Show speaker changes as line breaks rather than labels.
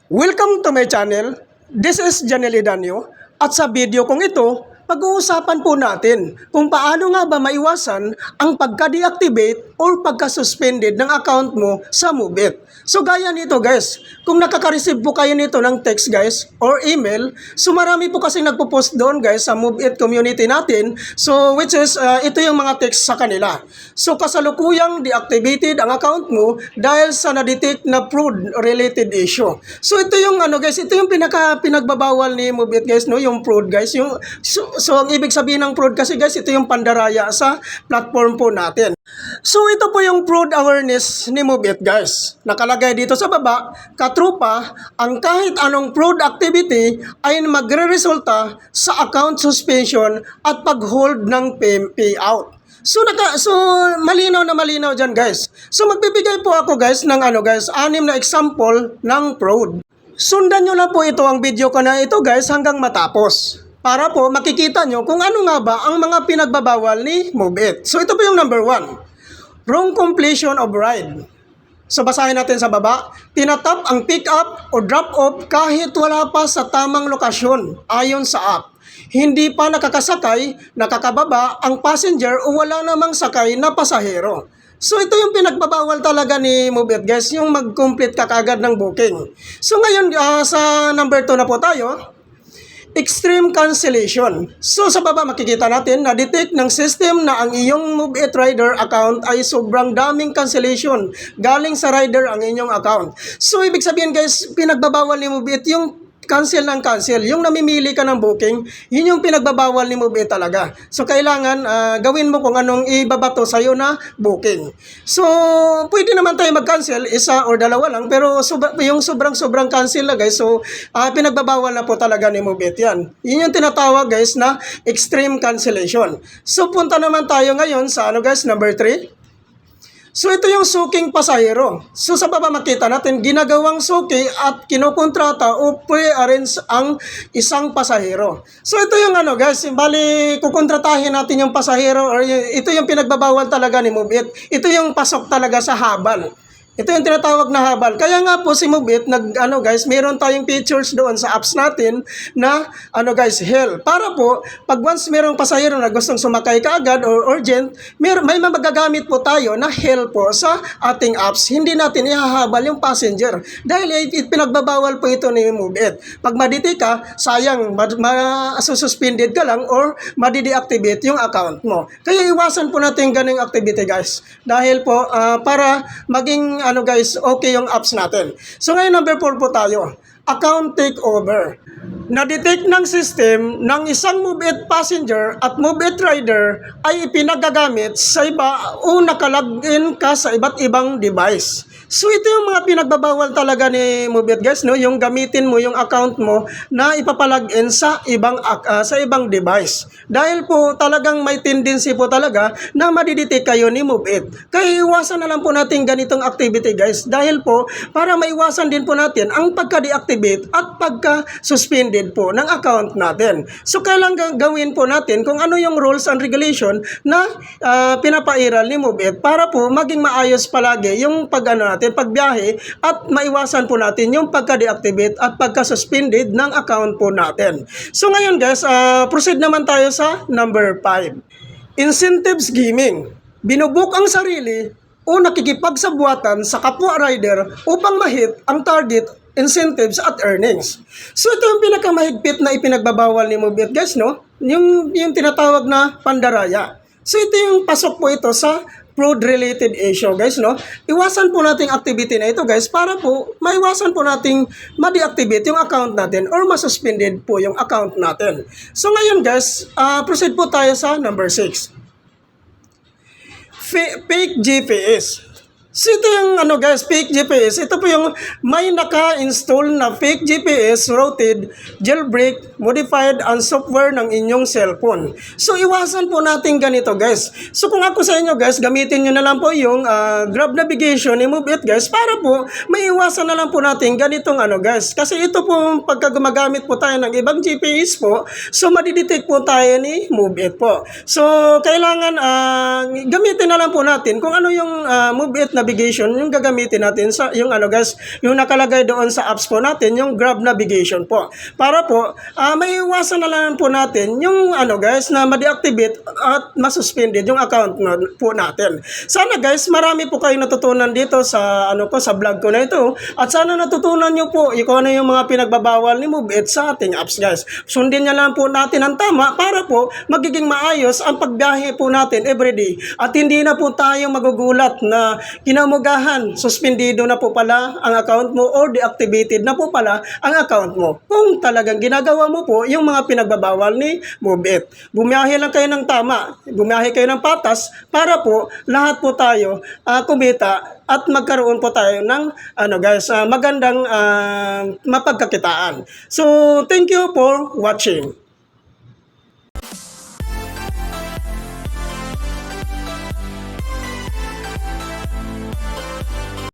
Welcome to my channel. This is Janely Danyo at sa video kong ito, pag-uusapan po natin kung paano nga ba maiwasan ang pagka-deactivate or pagka-suspended ng account mo sa MoveIt. So gaya nito guys, kung nakaka-receive po kayo nito ng text guys or email, so marami po kasi nagpo-post doon guys sa MoveIt community natin. So which is ito yung mga text sa kanila. So kasalukuyang deactivated ang account mo dahil sa na-detect na fraud related issue. So ito yung guys, ito yung pinagbabawal ni MoveIt guys, no, yung fraud guys, yung so ang ibig sabihin ng fraud kasi guys, ito yung pandaraya sa platform po natin. So ito po yung fraud awareness ni MoveIt guys. Nakalagay dito sa baba, katrupa, ang kahit anong fraud activity ay magre-resulta sa account suspension at pag-hold ng payout. So malinaw na malinaw dyan guys. So magbibigay po ako guys ng 6 na example ng fraud. Sundan nyo lang po ito ang video ko na ito guys hanggang matapos. Para po makikita nyo kung ano nga ba ang mga pinagbabawal ni MoveIt. So ito po yung number 1. Wrong completion of ride. So basahin natin sa baba. Tinatap ang pick up o drop off kahit wala pa sa tamang lokasyon ayon sa app. Hindi pa nakakasakay, nakakababa ang passenger o wala namang sakay na pasahero. So ito yung pinagbabawal talaga ni MoveIt guys, yung mag-complete ka kagad ng booking. So ngayon sa number 2 na po tayo. Extreme cancellation. So sa baba makikita natin na detect ng system na ang iyong MoveIt rider account ay sobrang daming cancellation galing sa rider ang inyong account. So ibig sabihin guys, pinagbabawal ni MoveIt yung cancel ng cancel. Yung namimili ka ng booking, yun yung pinagbabawal ni MoveIt talaga. So kailangan gawin mo kung anong ibabato sa'yo na booking. So pwede naman tayo mag-cancel, isa or dalawa lang, pero yung sobrang cancel na guys, so pinagbabawal na po talaga ni MoveIt yan. Yun yung tinatawag guys na extreme cancellation. So punta naman tayo ngayon sa guys, number 3. So ito yung suking pasahero. So sa baba makita natin, ginagawang suki at kinukontrata o pre-arrange ang isang pasahero. So ito yung guys, bali kukontratahin natin yung pasahero or ito yung pinagbabawal talaga ni MoveIt. Ito yung pasok talaga sa habal. Ito yung tinatawag na habal. Kaya nga po si MoveIt, guys, meron tayong features doon sa apps natin na, guys, hell. Para po, pag once merong pasahero na gustong sumakay kaagad or urgent, may magagamit po tayo na hell po sa ating apps. Hindi natin ihahabal yung passenger. Dahil pinagbabawal po ito ni MoveIt. Pag maditi ka, sayang, masususpended ka lang or madideactivate yung account mo. Kaya iwasan po natin ganung activity, guys. Dahil po, para maging guys, okay yung apps natin. So ngayon number 4 po tayo. Account takeover. Na-detect ng system ng isang MoveIt passenger at MoveIt rider ay ipinagagamit sa iba o nakalagin ka sa iba't ibang device. So ito yung mga pinagbabawal talaga ni MoveIt guys, no? Yung gamitin mo yung account mo na ipapalagin sa ibang device. Dahil po talagang may tendency po talaga na madidetect kayo ni MoveIt. Kaya iwasan na lang po natin ganitong activity guys. Dahil po para maiwasan din po natin ang pagka-deactivate at pagka-suspended po ng account natin. So kailangan gawin po natin kung ano yung rules and regulation na pinapairal ni MoveIt para po maging maayos palagi yung pagbiyahe at maiwasan po natin yung pagka-deactivate at pagka-suspended ng account po natin. So ngayon guys, proceed naman tayo sa number 5. Incentives gaming. Binubuk ang sarili o nakikipagsabuatan sa kapwa rider upang ma-hit ang target incentives at earnings. So ito yung pinakamahigpit na ipinagbabawal ni MoveIt guys, no? Yung tinatawag na pandaraya. So ito yung pasok po ito sa fraud-related issue guys, no? Iwasan po nating activity na ito guys para po maiwasan po nating ma-deactivate yung account natin or masuspended po yung account natin. So ngayon guys, proceed po tayo sa number 6. Fake GPS. So ito yung guys, fake GPS. Ito po yung may naka-install na fake GPS routed jailbreak modified ang software ng inyong cellphone. So iwasan po natin ganito guys. So kung ako sa inyo guys, gamitin nyo na lang po yung Grab navigation ni Move It guys para po maiwasan na lang po natin ganitong ano guys. Kasi ito po pagka gumagamit po tayo ng ibang GPS po, so madidetect po tayo ni Move It po. So kailangan gamitin na lang po natin kung ano yung Move It navigation yung gagamitin natin sa yung ano guys, yung nakalagay doon sa apps po natin, yung Grab navigation po. Para po may iwasan na lang po natin yung ano guys na ma-deactivate at masuspended yung account po natin. Sana guys, marami po kayong natutunan dito sa ano ko sa vlog ko na ito at sana natutunan nyo po kung ano yung mga pinagbabawal ni Move It sa ating apps guys. Sundin niya lang po natin ang tama para po magiging maayos ang pagbiyahe po natin everyday at hindi na po tayo magugulat na kinamugahan, suspendido na po pala ang account mo or deactivated na po pala ang account mo. Kung talagang ginagawa mo po yung mga pinagbabawal ni Move It. Bumiyahe lang kayo ng tama, bumiyahe kayo ng patas para po lahat po tayo kumita at magkaroon po tayo ng ano guys, magandang mapagkakitaan. So, thank you for watching.